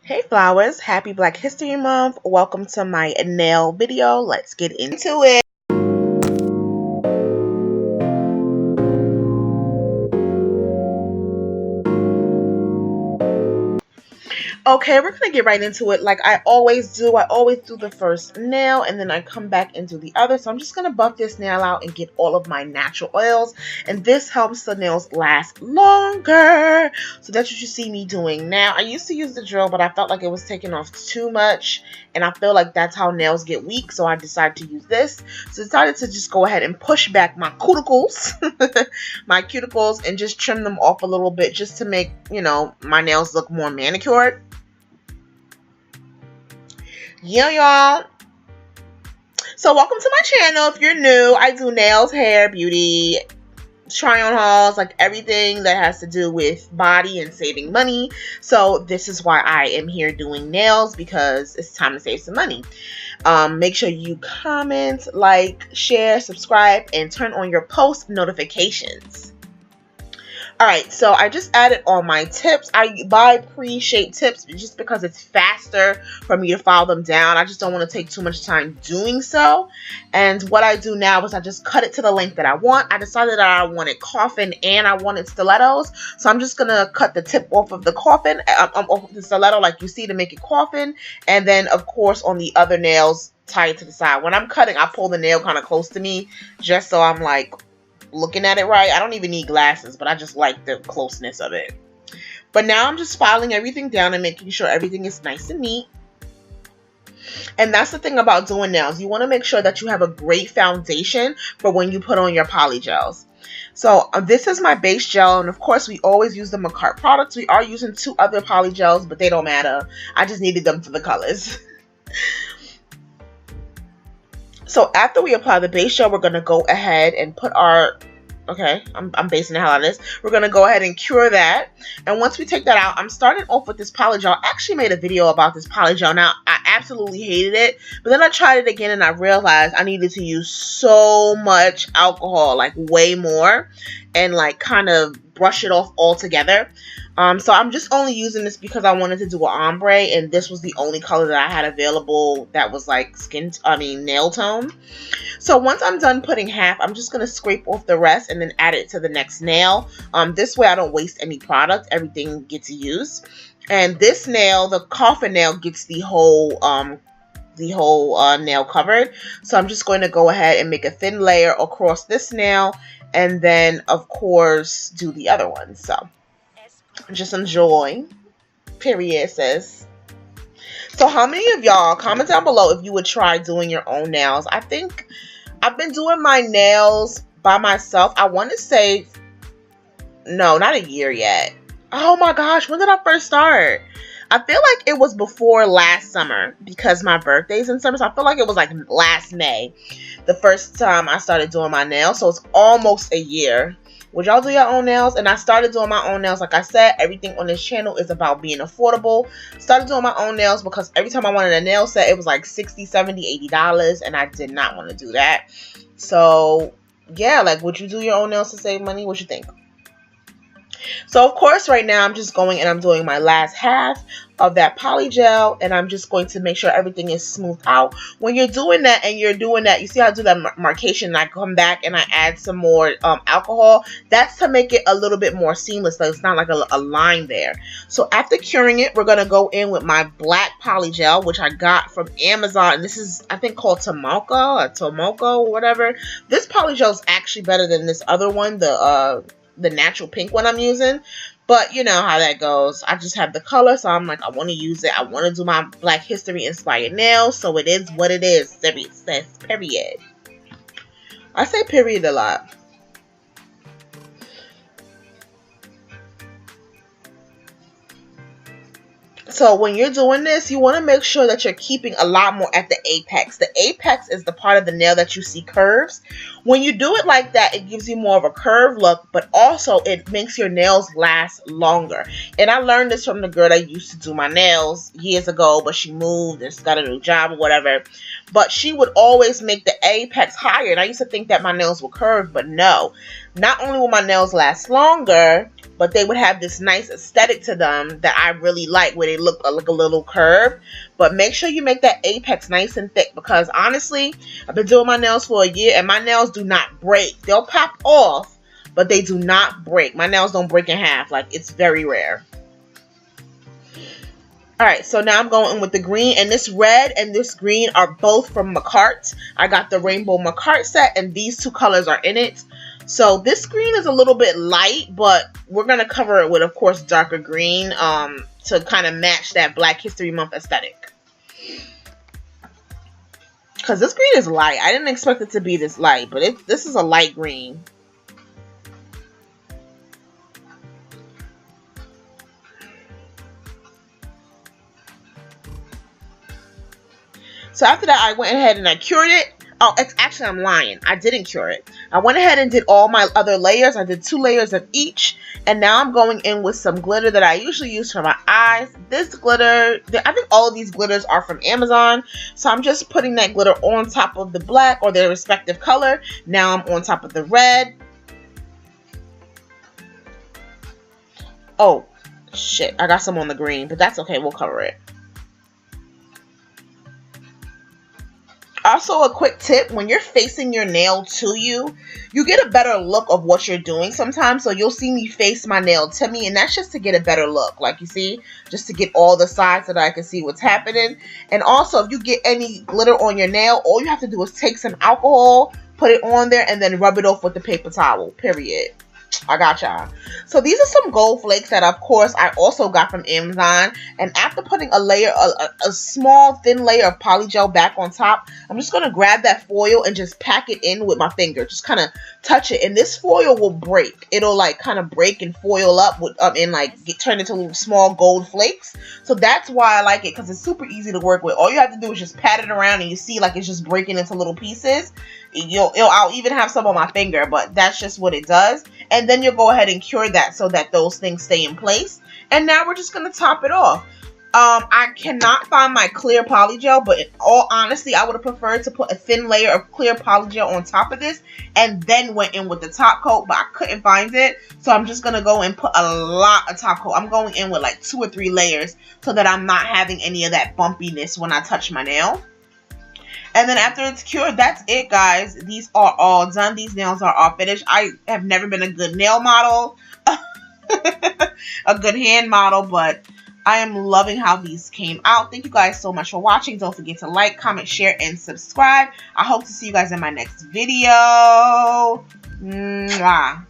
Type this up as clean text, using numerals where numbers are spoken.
Hey flowers, happy Black History Month. Welcome to my nail video. Let's get into it. Okay, we're gonna get right into it like I always do. I always do the first nail and then I come back and do the other. So I'm just gonna buff this nail out and get all of my natural oils. And this helps the nails last longer. So that's what you see me doing now. I used to use the drill, but I felt like it was taking off too much. And I feel like that's how nails get weak. So I decided to use this. So I decided to just go ahead and push back my cuticles. my cuticles and just trim them off a little bit just to make, my nails look more manicured. Yeah, y'all. So welcome to my channel. If you're new, I do nails, hair, beauty, try on hauls, like everything that has to do with body and saving money. So this is why I am here doing nails, because it's time to save some money. Make sure you comment, like, share, subscribe, and turn on your post notifications. Alright, so I just added all my tips. I buy pre-shaped tips just because it's faster for me to file them down. I just don't want to take too much time doing so. And what I do now is I just cut it to the length that I want. I decided that I wanted coffin and I wanted stilettos. So I'm just going to cut the tip off of the coffin, off of the stiletto like you see to make it coffin. And then, of course, on the other nails, tie it to the side. When I'm cutting, I pull the nail kind of close to me just so I'm like looking at it right. I don't even need glasses, but I just like the closeness of it. But now I'm just filing everything down and making sure everything is nice and neat. And that's the thing about doing nails. You want to make sure that you have a great foundation for when you put on your poly gels. So this is my base gel, and of course we always use the Makartt products. We are using 2 other poly gels, but they don't matter. I just needed them for the colors. So after we apply the base gel, we're going to go ahead and put our, I'm basing the hell out of this. We're going to go ahead and cure that. And once we take that out, I'm starting off with this poly gel. I actually made a video about this poly gel. Now, I absolutely hated it. But then I tried it again and I realized I needed to use so much alcohol, like way more. And like kind of brush it off altogether. So I'm just only using this because I wanted to do an ombre, and this was the only color that I had available that was like nail tone. So once I'm done putting half, I'm just going to scrape off the rest and then add it to the next nail. This way I don't waste any product. Everything gets used. And this nail, the coffin nail, gets the whole nail covered. So I'm just going to go ahead and make a thin layer across this nail, and then of course do the other one. So just enjoy. Period, sis. So how many of y'all, comment down below if you would try doing your own nails. I think I've been doing my nails by myself. I want to say, no, not a year yet. Oh my gosh, when did I first start? I feel like it was before last summer because my birthday's in summer. So I feel like it was like last May, the first time I started doing my nails. So it's almost a year. Would y'all do your own nails? And I started doing my own nails. Like I said, everything on this channel is about being affordable. Started doing my own nails because every time I wanted a nail set, it was like $60, $70, $80. And I did not want to do that. So, yeah, like, would you do your own nails to save money? What you think? So, of course, right now I'm just going and I'm doing my last half of that poly gel, and I'm just going to make sure everything is smoothed out. When you're doing that and you're doing that, you see how I do that marcation and I come back and I add some more alcohol. That's to make it a little bit more seamless, so it's not like a line there. So after curing it, we're going to go in with my black poly gel, which I got from Amazon, and this is, I think, called Tomoko or whatever. This poly gel is actually better than this other one, the natural pink one I'm using. But you know how that goes. I just have the color, so I'm like, I want to use it. I want to do my Black History inspired nails, so it is what it is. It says period. I say period a lot. So when you're doing this, you want to make sure that you're keeping a lot more at the apex. The apex is the part of the nail that you see curves. When you do it like that, it gives you more of a curved look, but also it makes your nails last longer. And I learned this from the girl that used to do my nails years ago, but she moved and got a new job or whatever. But she would always make the apex higher. And I used to think that my nails were curved, but no. Not only will my nails last longer, but they would have this nice aesthetic to them that I really like, where they look a little curved. But make sure you make that apex nice and thick, because honestly, I've been doing my nails for a year and my nails do not break. They'll pop off, but they do not break. My nails don't break in half. Like, it's very rare. Alright, so now I'm going in with the green, and this red and this green are both from Makartt. I got the rainbow Makartt set, and these two colors are in it. So this green is a little bit light, but we're going to cover it with, of course, darker green to kind of match that Black History Month aesthetic. Because this green is light. I didn't expect it to be this light, but this is a light green. So after that, I went ahead and I cured it. Oh, actually, I'm lying. I didn't cure it. I went ahead and did all my other layers. I did 2 layers of each. And now I'm going in with some glitter that I usually use for my eyes. This glitter, I think all of these glitters are from Amazon. So I'm just putting that glitter on top of the black, or their respective color. Now I'm on top of the red. Oh, shit. I got some on the green, but that's okay. We'll cover it. Also, a quick tip, when you're facing your nail to you, you get a better look of what you're doing sometimes. So you'll see me face my nail to me, and that's just to get a better look. Like, you see, just to get all the sides so that I can see what's happening. And also, if you get any glitter on your nail, all you have to do is take some alcohol, put it on there, and then rub it off with the paper towel, period. I got y'all. So these are some gold flakes that, of course, I also got from Amazon. And after putting a layer, a small thin layer of poly gel back on top, I'm just going to grab that foil and just pack it in with my finger. Just kind of touch it. And this foil will break. It'll like kind of break and foil up with, and like turn into little small gold flakes. So that's why I like it, because it's super easy to work with. All you have to do is just pat it around and you see like it's just breaking into little pieces. I'll even have some on my finger, but that's just what it does. And then you'll go ahead and cure that so that those things stay in place. And now we're just going to top it off. I cannot find my clear poly gel, but in all honesty, I would have preferred to put a thin layer of clear poly gel on top of this and then went in with the top coat, but I couldn't find it. So I'm just going to go and put a lot of top coat. I'm going in with like 2 or 3 layers so that I'm not having any of that bumpiness when I touch my nail. And then after it's cured, that's it, guys. These are all done. These nails are all finished. I have never been a good nail model, a good hand model, but I am loving how these came out. Thank you guys so much for watching. Don't forget to like, comment, share, and subscribe. I hope to see you guys in my next video. Mwah.